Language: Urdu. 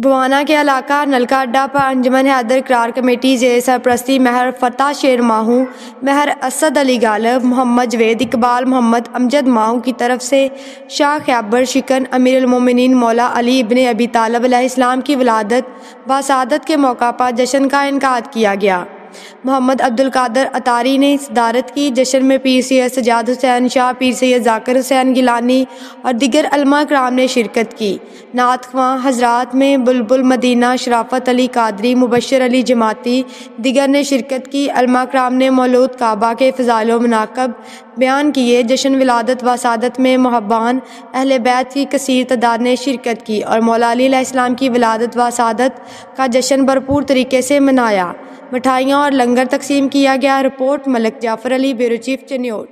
بوانا کے علاقہ نلکا اڈہ پر انجمن حیدر اقرار کمیٹی زیر سرپرستی مہر فتح شیر ماہو، مہر اسد علی غالب، محمد جوید اقبال، محمد امجد ماہو کی طرف سے شاہ خیبر شکن امیر المومنین مولا علی ابن ابی طالب علیہ السلام کی ولادت و سعادت کے موقع پر جشن کا انعقاد کیا گیا۔ محمد عبد القادر اتاری نے صدارت کی۔ جشن میں پیر سید سجاد حسین شاہ، پیر سید ذاکر حسین گیلانی اور دیگر علماء کرام نے شرکت کی۔ نعت خواں حضرات میں بلبل مدینہ، شرافت علی قادری، مبشر علی جماعتی دیگر نے شرکت کی۔ علماء کرام نے مولود کعبہ کے فضائل و مناقب بیان کیے۔ جشن ولادت و سعادت میں محبان اہل بیت کی کثیر تعداد نے شرکت کی اور مولا علی علیہ السلام کی ولادت و سعادت کا جشن بھرپور طریقے سے منایا۔ مٹھائیاں اور لنگر تقسیم کیا گیا۔ رپورٹ ملک جعفر علی، بیورو چیف چنیوٹ۔